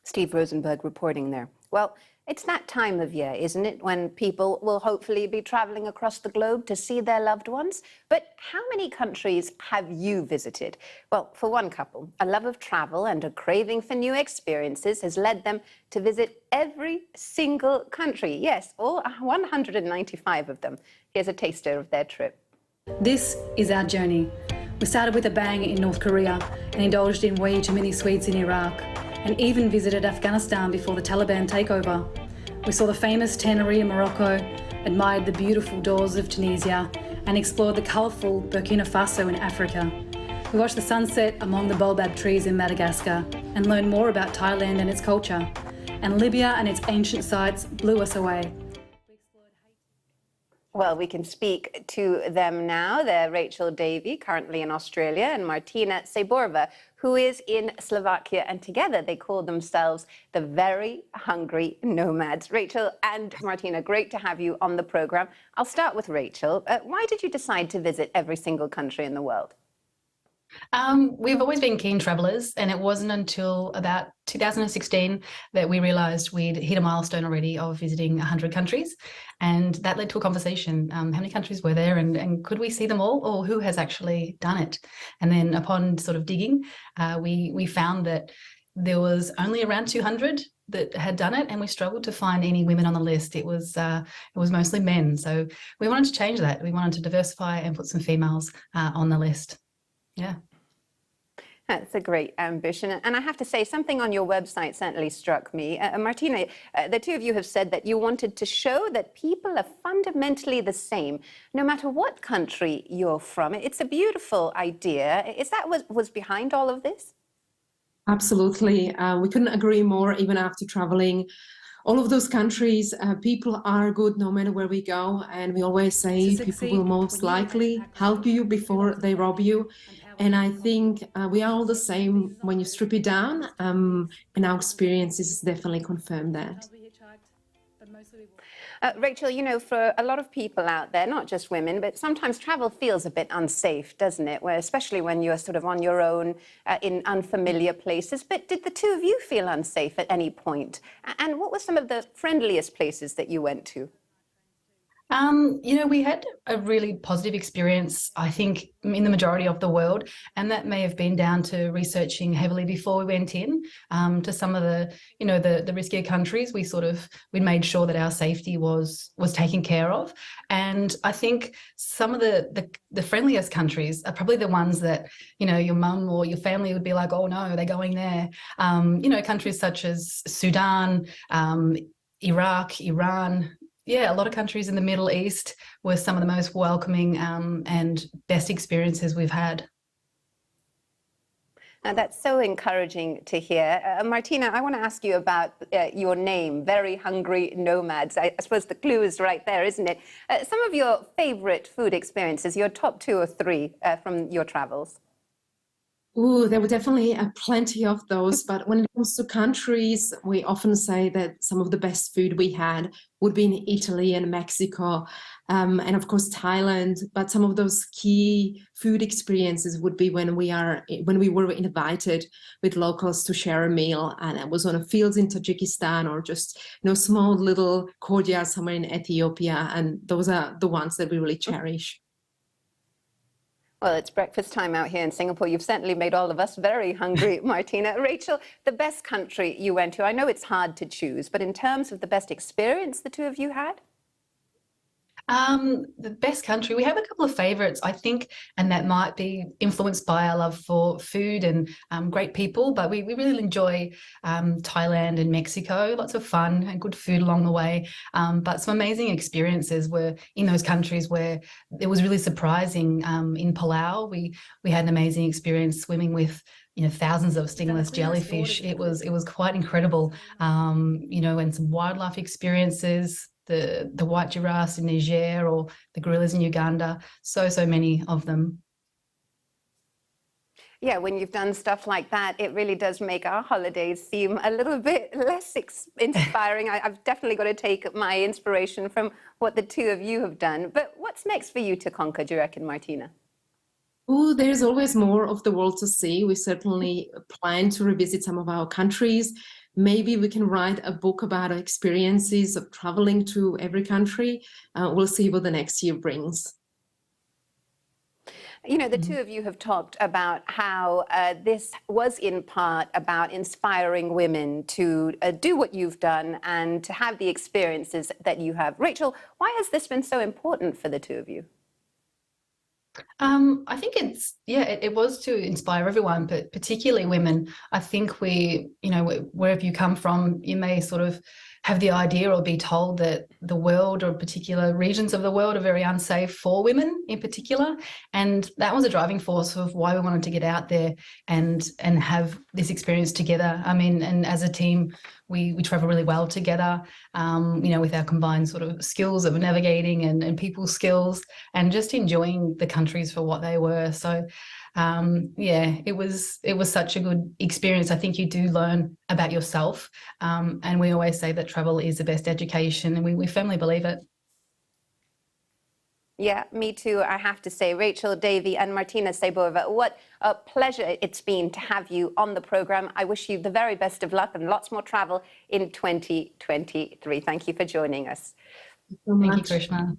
Steve Rosenberg reporting there. Well, it's that time of year, isn't it, when people will hopefully be traveling across the globe to see their loved ones. But how many countries have you visited? Well, for one couple, a love of travel and a craving for new experiences has led them to visit every single country. Yes, all 195 of them. Here's a taster of their trip. This is our journey. We started with a bang in North Korea and indulged in way too many sweets in Iraq, and even visited Afghanistan before the Taliban takeover. We saw the famous Tannery in Morocco, admired the beautiful doors of Tunisia, and explored the colourful Burkina Faso in Africa. We watched the sunset among the baobab trees in Madagascar and learned more about Thailand and its culture. And Libya and its ancient sites blew us away. Well, we can speak to them now. They're Rachel Davey, currently in Australia, and Martina Seborova, who is in Slovakia. And together they call themselves the Very Hungry Nomads. Rachel and Martina, great to have you on the program. I'll start with Rachel. Why did you decide to visit every single country in the world? We've always been keen travellers, and it wasn't until about 2016 that we realised we'd hit a milestone already of visiting 100 countries, and that led to a conversation. How many countries were there, and could we see them all, or who has actually done it? And then upon sort of digging, we found that there was only around 200 that had done it, and we struggled to find any women on the list. It was mostly men, so we wanted to change that. We wanted to diversify and put some females on the list. Yeah. That's a great ambition. And I have to say, something on your website certainly struck me. Martina, the two of you have said that you wanted to show that people are fundamentally the same, no matter what country you're from. It's a beautiful idea. Is that what was behind all of this? Absolutely. We couldn't agree more, even after traveling all of those countries. People are good no matter where we go. And we always say people will most likely help you before they rob you. And I think we are all the same when you strip it down, and our experiences definitely confirm that. Rachel, you know, for a lot of people out there, not just women, but sometimes travel feels a bit unsafe, doesn't it? Where, especially when you're sort of on your own in unfamiliar places. But did the two of you feel unsafe at any point? And what were some of the friendliest places that you went to? You know, we had a really positive experience, I think, in the majority of the world, and that may have been down to researching heavily before we went in to some of the, you know, the riskier countries. We made sure that our safety was taken care of, and I think some of the friendliest countries are probably the ones that, you know, your mum or your family would be like, oh no, they're going there. You know, countries such as Sudan, Iraq, Iran. Yeah, a lot of countries in the Middle East were some of the most welcoming and best experiences we've had. That's so encouraging to hear. Martina, I want to ask you about your name, Very Hungry Nomads. I suppose the clue is right there, isn't it? Some of your favorite food experiences, your top 2 or 3 from your travels. Ooh, there were definitely plenty of those, but when it comes to countries, we often say that some of the best food we had would be in Italy and Mexico, and of course Thailand. But some of those key food experiences would be when we were invited with locals to share a meal, and it was on a fields in Tajikistan, or just, you know, small little courtyard somewhere in Ethiopia, and those are the ones that we really cherish. Well, it's breakfast time out here in Singapore. You've certainly made all of us very hungry, Martina. Rachel, the best country you went to, I know it's hard to choose, but in terms of the best experience the two of you had? The best country, we have a couple of favourites, I think, and that might be influenced by our love for food and great people, but we really enjoy Thailand and Mexico. Lots of fun and good food along the way, but some amazing experiences were in those countries where it was really surprising. In Palau, we had an amazing experience swimming with, you know, thousands of stingless jellyfish. It was quite incredible, you know, and some wildlife experiences. The white giraffes in Niger, or the gorillas in Uganda, so many of them. Yeah, when you've done stuff like that, it really does make our holidays seem a little bit less inspiring. I've definitely got to take my inspiration from what the two of you have done. But what's next for you to conquer, do you reckon, Martina? Oh, there's always more of the world to see. We certainly plan to revisit some of our countries. Maybe we can write a book about our experiences of traveling to every country. We'll see what the next year brings. You know, the two of you have talked about how this was in part about inspiring women to do what you've done and to have the experiences that you have. Rachel, why has this been so important for the two of you? I think it was to inspire everyone, but particularly women. I think wherever you come from, you may sort of have the idea or be told that the world or particular regions of the world are very unsafe for women in particular. And that was a driving force of why we wanted to get out there and have this experience together. I mean, and as a team, we travel really well together, with our combined sort of skills of navigating and people skills and just enjoying the countries for what they were. So it was such a good experience. I think you do learn about yourself. And we always say that travel is the best education, and we firmly believe it. Yeah, me too. I have to say, Rachel Davey and Martina Sebova, what a pleasure it's been to have you on the program. I wish you the very best of luck and lots more travel in 2023. Thank you for joining us. Thank you so much. Thank you, Krishna.